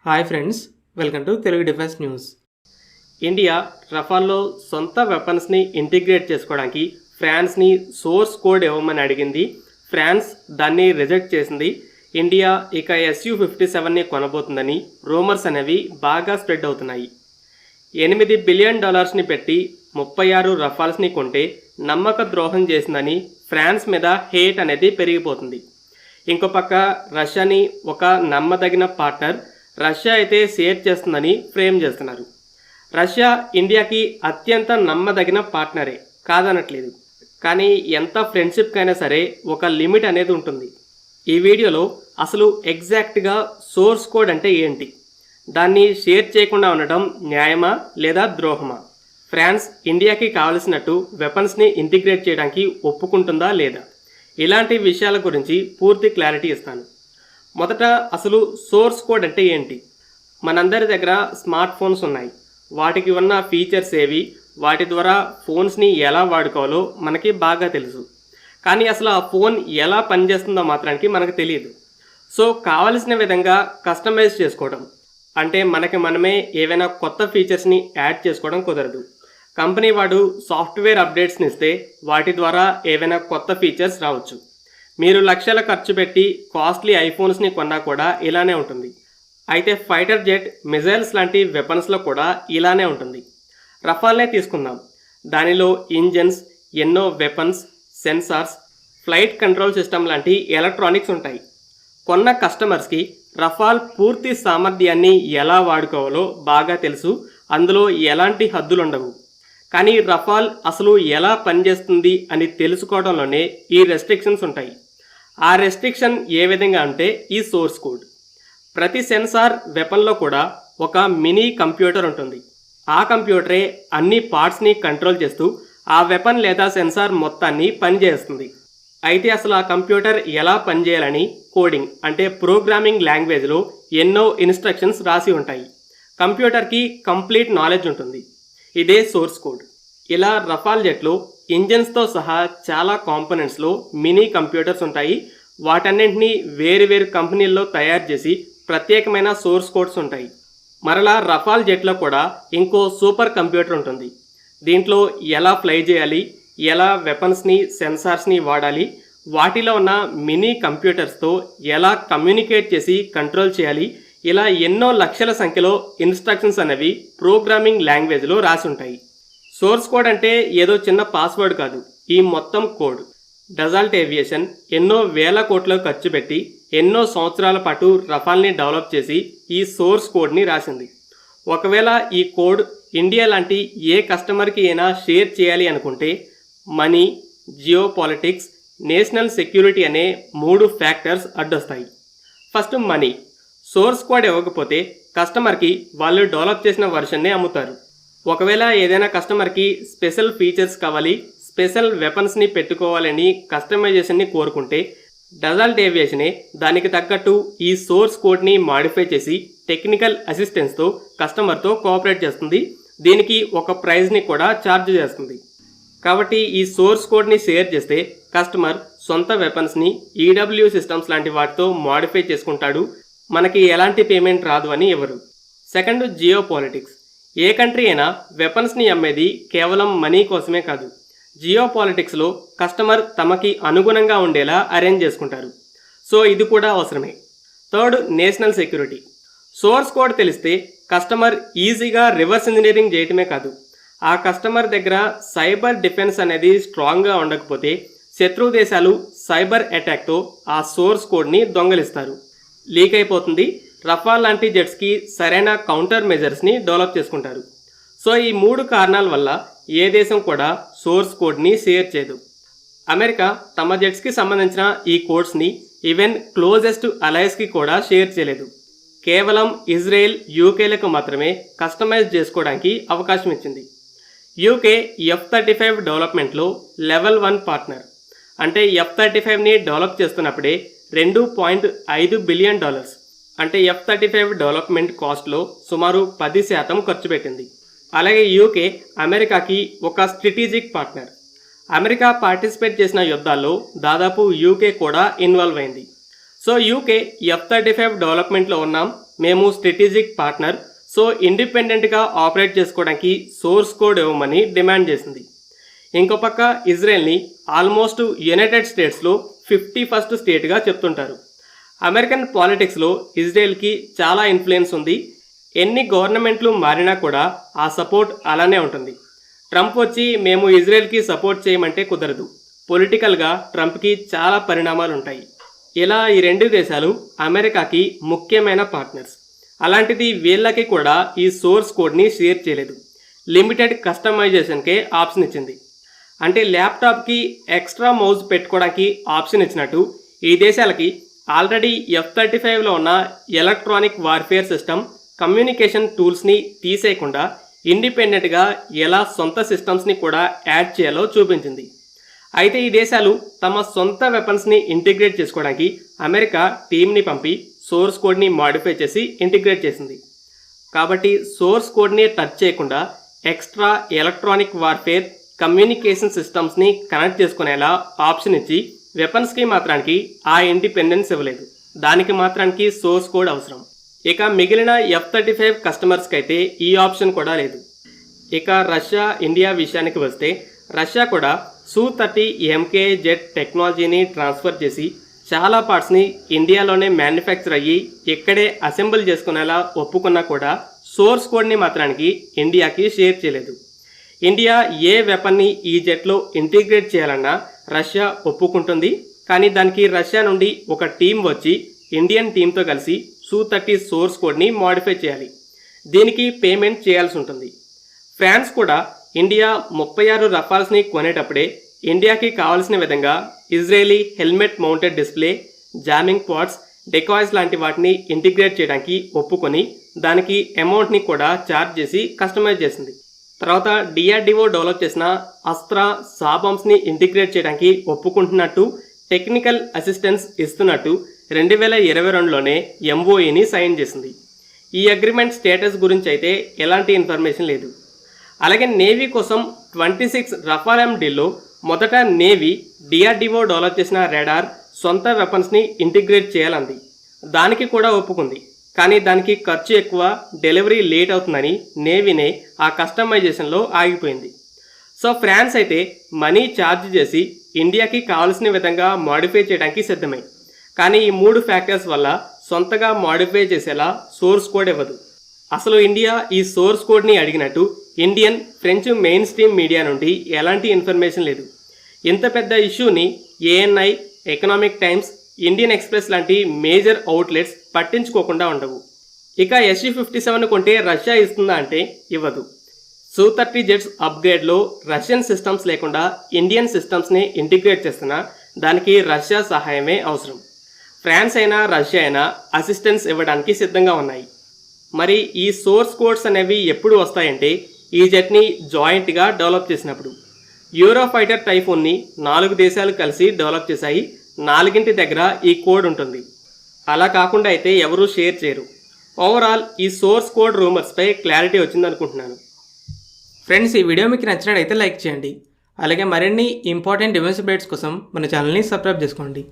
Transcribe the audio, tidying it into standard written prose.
Hi friends, welcome to Telugu defence news. India రఫాల్లో సొంత వెపన్స్ని ఇంటిగ్రేట్ చేసుకోవడానికి ఫ్రాన్స్ని సోర్స్ కోడ్ ఇవ్వమని అడిగింది. ఫ్రాన్స్ దాన్ని రిజెక్ట్ చేసింది. ఇండియా ఇక SU-57ని కొనబోతుందని రూమర్స్ అనేవి బాగా స్ప్రెడ్ అవుతున్నాయి. $8 బిలియన్ పెట్టి 36 రఫాల్స్ని కొంటే నమ్మక ద్రోహం చేసిందని ఫ్రాన్స్ మీద హేట్ అనేది పెరిగిపోతుంది. ఇంకో పక్క రష్యాని ఒక నమ్మదగిన పార్ట్నర్, రష్యా అయితే షేర్ చేస్తుందని ఫ్రేమ్ చేస్తున్నారు. రష్యా ఇండియాకి అత్యంత నమ్మదగిన పార్ట్నరే, కాదనట్లేదు. కానీ ఎంత ఫ్రెండ్షిప్కి అయినా సరే ఒక లిమిట్ అనేది ఉంటుంది. ఈ వీడియోలో అసలు ఎగ్జాక్ట్గా సోర్స్ కోడ్ అంటే ఏంటి, దాన్ని షేర్ చేయకుండా ఉండటం న్యాయమా లేదా ద్రోహమా, ఫ్రాన్స్ ఇండియాకి కావలసినట్టు వెపన్స్ని ఇంటిగ్రేట్ చేయడానికి ఒప్పుకుంటుందా లేదా, ఇలాంటి విషయాల గురించి పూర్తి క్లారిటీ ఇస్తాను. మొదట అసలు సోర్స్ కోడ్ అంటే ఏంటి? మనందరి దగ్గర స్మార్ట్ ఫోన్స్ ఉన్నాయి. వాటికి ఉన్న ఫీచర్స్ ఏవి, వాటి ద్వారా ఫోన్స్ని ఎలా వాడుకోవాలో మనకి బాగా తెలుసు. కానీ అసలు ఆ ఫోన్ ఎలా పనిచేస్తుందో మాత్రానికి మనకు తెలియదు. సో కావలసిన విధంగా కస్టమైజ్ చేసుకోవడం అంటే మనకి మనమే ఏవైనా కొత్త ఫీచర్స్ని యాడ్ చేసుకోవడం కుదరదు. కంపెనీ వాడు సాఫ్ట్వేర్ అప్డేట్స్ని ఇస్తే వాటి ద్వారా ఏవైనా కొత్త ఫీచర్స్ రావచ్చు. మీరు లక్షల ఖర్చు పెట్టి కాస్ట్లీ ఐఫోన్స్ని కొన్నా కూడా ఇలానే ఉంటుంది. అయితే ఫైటర్ జెట్, మిజైల్స్ లాంటి వెపన్స్లో కూడా ఇలానే ఉంటుంది. రఫాల్నే తీసుకుందాం. దానిలో ఇంజన్స్, ఎన్నో weapons, sensors, flight control system లాంటి ఎలక్ట్రానిక్స్ ఉంటాయి. కొన్న కస్టమర్స్కి రఫాల్ పూర్తి సామర్థ్యాన్ని ఎలా వాడుకోవాలో బాగా తెలుసు. అందులో ఎలాంటి హద్దులు ఉండవు. కానీ రఫాల్ అసలు ఎలా పనిచేస్తుంది అని తెలుసుకోవడంలోనే ఈ రెస్ట్రిక్షన్స్ ఉంటాయి. ఆ రెస్ట్రిక్షన్ ఏ విధంగా అంటే ఈ సోర్స్ కోడ్. ప్రతి సెన్సార్ వెపన్లో కూడా ఒక మినీ కంప్యూటర్ ఉంటుంది. ఆ కంప్యూటరే అన్ని పార్ట్స్ని కంట్రోల్ చేస్తూ ఆ వెపన్ లేదా సెన్సార్ మొత్తాన్ని పనిచేస్తుంది. అయితే అసలు ఆ కంప్యూటర్ ఎలా పనిచేయాలని కోడింగ్ అంటే ప్రోగ్రామింగ్ లాంగ్వేజ్లో ఎన్నో ఇన్స్ట్రక్షన్స్ రాసి ఉంటాయి. కంప్యూటర్కి కంప్లీట్ నాలెడ్జ్ ఉంటుంది. ఇదే సోర్స్ కోడ్. ఇలా రఫాల్ జెట్లో ఇంజన్స్తో సహా చాలా కాంపోనెంట్స్లో మినీ కంప్యూటర్స్ ఉంటాయి. వాటన్నింటినీ వేరు కంపెనీల్లో తయారు చేసి ప్రత్యేకమైన సోర్స్ కోడ్స్ ఉంటాయి. మరలా రఫాల్ జెట్లో కూడా ఇంకో సూపర్ కంప్యూటర్ ఉంటుంది. దీంట్లో ఎలా ఫ్లై చేయాలి, ఎలా వెపన్స్ని, సెన్సార్స్ని వాడాలి, వాటిలో ఉన్న మినీ కంప్యూటర్స్తో ఎలా కమ్యూనికేట్ చేసి కంట్రోల్ చేయాలి, ఇలా ఎన్నో లక్షల సంఖ్యలో ఇన్స్ట్రక్షన్స్ అనేవి ప్రోగ్రామింగ్ లాంగ్వేజ్లో రాసి ఉంటాయి. సోర్స్ కోడ్ అంటే ఏదో చిన్న పాస్వర్డ్ కాదు. ఈ మొత్తం కోడ్ డజాల్ట్ ఏవియేషన్ ఎన్నో వేల కోట్లు ఖర్చు పెట్టి ఎన్నో సంవత్సరాల పాటు రఫాల్ని డెవలప్ చేసి ఈ సోర్స్ కోడ్ని రాసింది. ఒకవేళ ఈ కోడ్ ఇండియా లాంటి ఏ కస్టమర్కి అయినా షేర్ చేయాలి అనుకుంటే money, geopolitics, national security అనే 3 ఫ్యాక్టర్స్ అడ్డొస్తాయి. First money. సోర్స్ కోడ్ ఇవ్వకపోతే కస్టమర్కి వాళ్ళు డెవలప్ చేసిన వర్షన్నే అమ్ముతారు. ఒకవేళ ఏదైనా కస్టమర్కి స్పెషల్ ఫీచర్స్ కావాలి, స్పెషల్ వెపన్స్ని పెట్టుకోవాలని కస్టమైజేషన్ని కోరుకుంటే డజాల్ట్ ఏవియేషనే దానికి తగ్గట్టు ఈ సోర్స్ కోడ్ని మాడిఫై చేసి టెక్నికల్ అసిస్టెన్స్తో కస్టమర్తో కోఆపరేట్ చేస్తుంది. దీనికి ఒక ప్రైజ్ని కూడా ఛార్జ్ చేస్తుంది. కాబట్టి ఈ సోర్స్ కోడ్ని షేర్ చేస్తే కస్టమర్ సొంత వెపన్స్ని EW సిస్టమ్స్ లాంటి వాటితో మాడిఫై చేసుకుంటాడు. మనకి ఎలాంటి పేమెంట్ రాదు అని ఎవరు. Second, geopolitics. ఏ కంట్రీ అయినా వెపన్స్ని అమ్మేది కేవలం మనీ కోసమే కాదు. జియో పాలిటిక్స్లో కస్టమర్ తమకి అనుగుణంగా ఉండేలా అరేంజ్ చేసుకుంటారు. సో ఇది కూడా అవసరమే. Third, national security. Source code తెలిస్తే కస్టమర్ ఈజీగా రివర్స్ ఇంజనీరింగ్ చేయటమే కాదు, ఆ కస్టమర్ దగ్గర సైబర్ డిఫెన్స్ అనేది స్ట్రాంగ్గా ఉండకపోతే శత్రు దేశాలు సైబర్ అటాక్తో ఆ సోర్స్ కోడ్ని దొంగలిస్తారు, లీక్ అయిపోతుంది. రఫాల్ లాంటి జెట్స్కి సరైన కౌంటర్ మెజర్స్ని డెవలప్ చేసుకుంటారు. సో ఈ 3 కారణాల వల్ల ఏ దేశం కూడా సోర్స్ కోడ్ని షేర్ చేయదు. అమెరికా తమ జెట్స్కి సంబంధించిన ఈ కోడ్స్ని ఈవెన్ క్లోజెస్ట్ అలయన్స్కి కూడా షేర్ చేయలేదు. కేవలం ఇజ్రాయెల్, యూకేలకు మాత్రమే కస్టమైజ్ చేసుకోవడానికి అవకాశం ఇచ్చింది. యూకే F-35 డెవలప్మెంట్లో లెవెల్ 1 పార్ట్నర్. అంటే F-35ని డెవలప్ చేస్తున్నప్పుడే $2.5 బిలియన్ అంటే F-35 డెవలప్మెంట్ కాస్ట్లో సుమారు 10% ఖర్చు పెట్టింది. అలాగే యూకే అమెరికాకి ఒక స్ట్రాటజిక్ పార్ట్నర్. అమెరికా పార్టిసిపేట్ చేసిన యుద్ధాల్లో దాదాపు యూకే కూడా ఇన్వాల్వ్ అయింది. సో యూకే F-35 డెవలప్మెంట్లో ఉన్న మేము స్ట్రాటజిక్ పార్ట్నర్, సో ఇండిపెండెంట్గా ఆపరేట్ చేసుకోవడానికి సోర్స్ కోడ్ ఇవ్వమని డిమాండ్ చేసింది. ఇంకో పక్క ఇజ్రాయెల్ని ఆల్మోస్ట్ యునైటెడ్ స్టేట్స్లో 51st స్టేట్గా చెప్తుంటారు. అమెరికన్ పాలిటిక్స్లో ఇజ్రాయెల్కి చాలా ఇన్ఫ్లుయెన్స్ ఉంది. ఎన్ని గవర్నమెంట్లు మారినా కూడా ఆ సపోర్ట్ అలానే ఉంటుంది. ట్రంప్ వచ్చి మేము ఇజ్రాయెల్కి సపోర్ట్ చేయమంటే కుదరదు. పొలిటికల్గా ట్రంప్కి చాలా పరిణామాలు ఉంటాయి. ఇలా ఈ రెండు దేశాలు అమెరికాకి ముఖ్యమైన పార్ట్నర్స్. అలాంటిది వీళ్ళకి కూడా ఈ సోర్స్ కోడ్ని షేర్ చేయలేదు. లిమిటెడ్ కస్టమైజేషన్కే ఆప్షన్ ఇచ్చింది. అంటే ల్యాప్టాప్కి ఎక్స్ట్రా మౌజ్ పెట్టుకోవడానికి ఆప్షన్ ఇచ్చినట్టు ఈ దేశాలకి ఆల్రెడీ F-35లో ఉన్న ఎలక్ట్రానిక్ వార్ఫేర్ సిస్టమ్ కమ్యూనికేషన్ టూల్స్ని తీసేయకుండా ఇండిపెండెంట్గా ఎలా సొంత సిస్టమ్స్ని కూడా యాడ్ చేయాలో చూపించింది. అయితే ఈ దేశాలు తమ సొంత వెపన్స్ని ఇంటిగ్రేట్ చేసుకోవడానికి అమెరికా టీంని పంపి సోర్స్ కోడ్ని మాడిఫై చేసి ఇంటిగ్రేట్ చేసింది. కాబట్టి సోర్స్ కోడ్ని టచ్ చేయకుండా ఎక్స్ట్రా ఎలక్ట్రానిక్ వార్ఫేర్ కమ్యూనికేషన్ సిస్టమ్స్ని కనెక్ట్ చేసుకునేలా ఆప్షన్ ఇచ్చి వెపన్స్కి మాత్రానికి ఆ ఇండిపెండెన్స్ ఇవ్వలేదు. దానికి మాత్రానికి సోర్స్ కోడ్ అవసరం. ఇక మిగిలిన F-35 కస్టమర్స్కి అయితే ఈ ఆప్షన్ కూడా లేదు. ఇక రష్యా, ఇండియా విషయానికి వస్తే రష్యా కూడా Su-30 MKZ టెక్నాలజీని ట్రాన్స్ఫర్ చేసి చాలా పార్ట్స్ని ఇండియాలోనే మ్యానుఫ్యాక్చర్ అయ్యి ఇక్కడే అసెంబుల్ చేసుకునేలా ఒప్పుకున్నా కూడా సోర్స్ కోడ్ని మాత్రానికి ఇండియాకి షేర్ చేయలేదు. ఇండియా ఏ వెపన్ని ఈ జెట్లో ఇంటిగ్రేట్ చేయాలన్నా రష్యా ఒప్పుకుంటుంది. కానీ దానికి రష్యా నుండి ఒక టీం వచ్చి ఇండియన్ టీంతో కలిసి Su-30 సోర్స్ కోడ్ని మాడిఫై చేయాలి. దీనికి పేమెంట్ చేయాల్సి ఉంటుంది. ఫ్రాన్స్ కూడా ఇండియా 36 రఫాల్స్ని కొనేటప్పుడే ఇండియాకి కావాల్సిన విధంగా Israeli helmet mounted display, jamming pods, decoys లాంటి వాటిని ఇంటిగ్రేట్ చేయడానికి ఒప్పుకొని దానికి అమౌంట్ని కూడా ఛార్జ్ చేసి కస్టమైజ్ చేసింది. తర్వాత DRDO డెవలప్ చేసిన అస్త్రా, సాబాంస్ని ఇంటిగ్రేట్ చేయడానికి ఒప్పుకుంటున్నట్టు, టెక్నికల్ అసిస్టెన్స్ ఇస్తున్నట్టు 2022లోనే MOEని సైన్ చేసింది. ఈ అగ్రిమెంట్ స్టేటస్ గురించి అయితే ఎలాంటి ఇన్ఫర్మేషన్ లేదు. అలాగే నేవీ కోసం 26 రఫాల్ డీల్లో మొదట నేవీ DRDO డెవలప్ చేసిన రాడార్ సొంత వెపన్స్ని ఇంటిగ్రేట్ చేయాలంది. దానికి కూడా ఒప్పుకుంది. కానీ దానికి ఖర్చు ఎక్కువ, డెలివరీ లేట్ అవుతుందని నేవీనే ఆ కస్టమైజేషన్లో ఆగిపోయింది. సో ఫ్రాన్స్ అయితే మనీ ఛార్జ్ చేసి ఇండియాకి కావాల్సిన విధంగా మాడిఫై చేయడానికి సిద్ధమై, కానీ ఈ 3 ఫ్యాక్టర్స్ వల్ల సొంతగా మాడిఫై చేసేలా సోర్స్ కోడ్ ఇవ్వదు. అసలు ఇండియా ఈ సోర్స్ కోడ్ని అడిగినట్టు Indian, French main stream media నుండి ఎలాంటి ఇన్ఫర్మేషన్ లేదు. ఇంత పెద్ద ఇష్యూని ANI, economic times, Indian express లాంటి మేజర్ అవుట్లెట్స్ పట్టించుకోకుండా ఉండవు. ఇక Su-57 కొంటే రష్యా ఇస్తుందా అంటే ఇవ్వదు. Su-30 జెట్స్ అప్గ్రేడ్లో రష్యన్ సిస్టమ్స్ లేకుండా ఇండియన్ సిస్టమ్స్ని ఇంటిగ్రేట్ చేస్తున్నా దానికి రష్యా సహాయమే అవసరం. ఫ్రాన్స్ అయినా రష్యా అయినా అసిస్టెన్స్ ఇవ్వడానికి సిద్ధంగా ఉన్నాయి. మరి ఈ సోర్స్ కోడ్స్ అనేవి ఎప్పుడు వస్తాయంటే ఈ జెట్ని జాయింట్గా డెవలప్ చేసినప్పుడు. యూరోఫైటర్ టైఫూన్ని 4 దేశాలు కలిసి డెవలప్ చేశాయి. 4 దగ్గర ఈ కోడ్ ఉంటుంది. అలా కాకుండా అయితే ఎవరూ షేర్ చేయరు. ఓవరాల్ ఈ సోర్స్ కోడ్ రూమర్స్పై క్లారిటీ వచ్చిందనుకుంటున్నాను. ఫ్రెండ్స్, ఈ వీడియో మీకు నచ్చినట్టయితే లైక్ చేయండి. అలాగే మరిన్ని ఇంపార్టెంట్ డిఫెన్స్ అప్డేట్స్ కోసం మన ఛానల్ని సబ్స్క్రైబ్ చేసుకోండి.